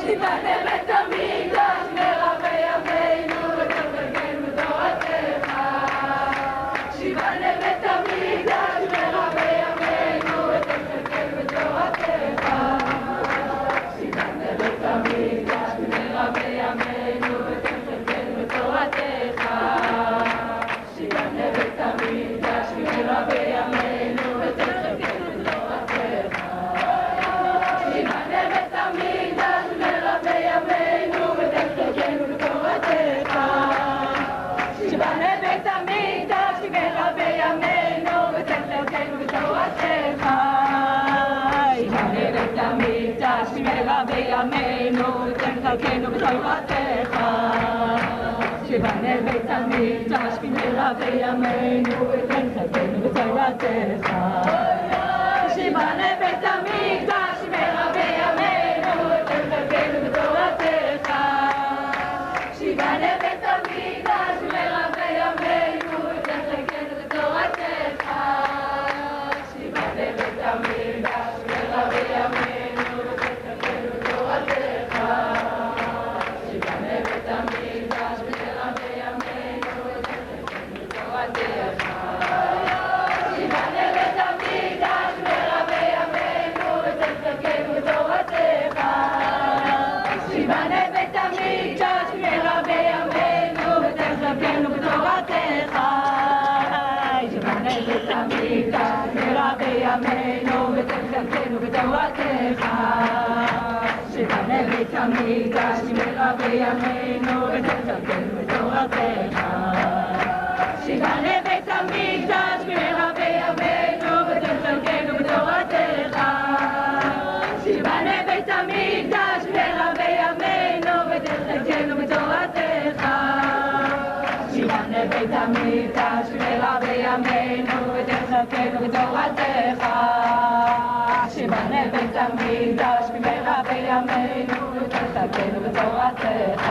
Shiva שבנה בית המקדש במהרה בימינו ותחזקנו בתורתך. שבנה בית המקדש במהרה בימינו ותחזקנו בתורתך. שבנה בית המקדש במהרה בימינו ותחזקנו בתורתך. שבנה בית המקדש במהרה בימינו ותחזקנו בתורתך. שבנה בית המקדש במהרה בימינו ותחזקנו בתורתך.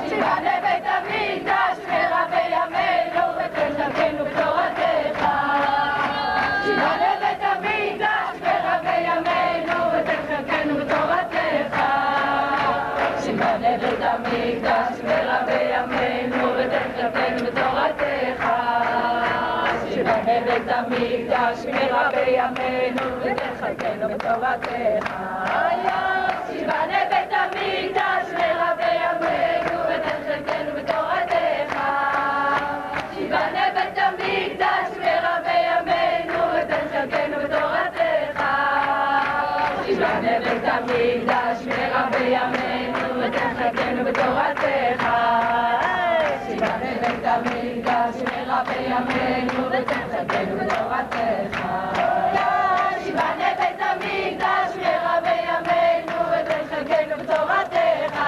שבנה בית המקדש במהרה בימינו ותחזקנו בתורתך. שבנה בית המקדש במהרה בימינו ותחזקנו בתורתך. שבנה בית המקדש במהרה בימינו ותחזקנו בתורתך. שבנה בית המקדש במהרה בימינו ותחזקנו בתורתך. שבנה בית המקדש במהרה בימינו ותחזקנו בתורתך. שבנה בית המקדש במהרה בימינו ותחזקנו בתורתך. שבנה בית המקדש במהרה בימינו ותחזקנו בתורתך. שבנה בית המקדש במהרה בימינו ותחזקנו בתורתך. שבנה בית המקדש במהרה בימינו ותחזקנו בתורתך. שבנה בית המקדש במהרה בימינו ותחזקנו בתורתך.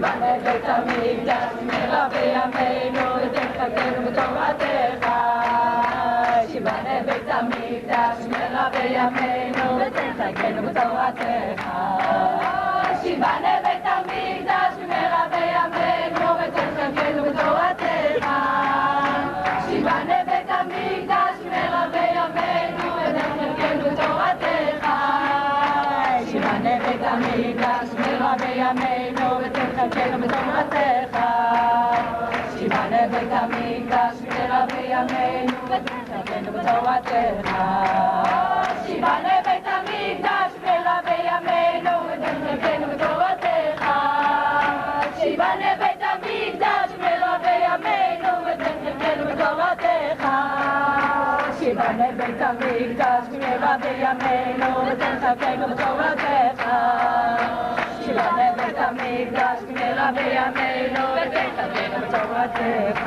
שבנה בית המקדש במהרה בימינו ותחזקנו בתורתך. שבנה בית המקדש במהרה בימינו ותחזקנו בתורתך. שבנה בית המקדש במהרה בימינו ותחזקנו בתורתך. שבנה בית המקדש במהרה בימינו ותחזקנו בתורתך. שבנה בית המקדש במהרה בימינו ותחזקנו בתורתך. שבנה בית המקדש במהרה בימינו ותחזקנו בתורתך. שבנה בית המקדש במהרה בימינו ותחזקנו בתורתך. שבנה בית המקדש במהרה בימינו ותחזקנו בתורתך. שבנה בית המקדש במהרה בימינו ותחזקנו בתורתך. שבנה בית המקדש במהרה בימינו ותחזקנו בתורתך.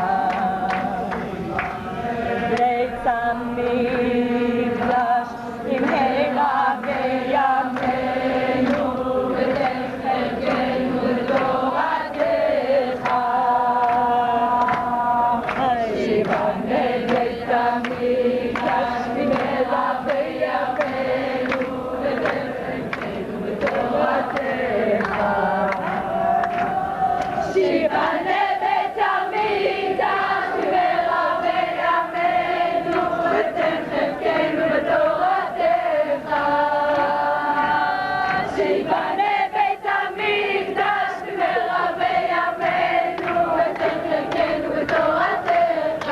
בית המקדש במהרה בימינו ותחזקנו בתורתך. שבנה בית המקדש במהרה בימינו ותחזקנו בתורתך. שבנה בית המקדש במהרה בימינו ותחזקנו בתורתך. שבנה בית המקדש במהרה בימינו ותחזקנו בתורתך.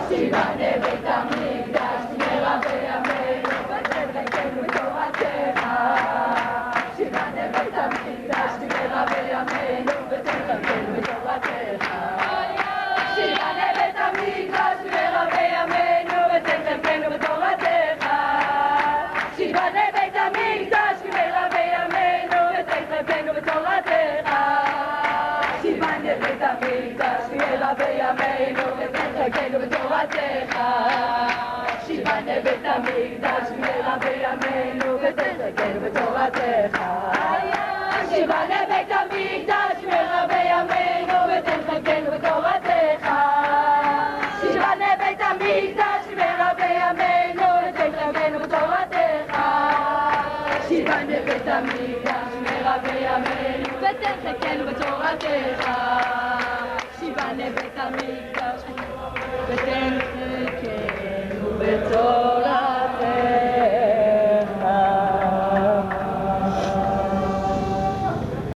שבנה בית המקדש במהרה בימינו ותחזקנו בתורתך. שבנה בית המקדש במהרה בימינו ותחזקנו בתורתך. שבנה בית המקדש במהרה בימינו ותחזקנו בתורתך. שבנה בית המקדש במהרה בימינו ותחזקנו בתורתך. שבנה בית המקדש במהרה בימינו ותחזקנו בתורתך. שבנה בית המקדש במהרה בימינו ותחזקנו בתורתך. שבנה בית המקדש במהרה בימינו ותחזקנו בתורתך. שבנה בית המקדש במהרה בימינו ותחזקנו בתורתך. שבנה בית המקדש במהרה בימינו ותחזקנו בתורתך. שבנה בית המקדש ותחזקנו בתורתך.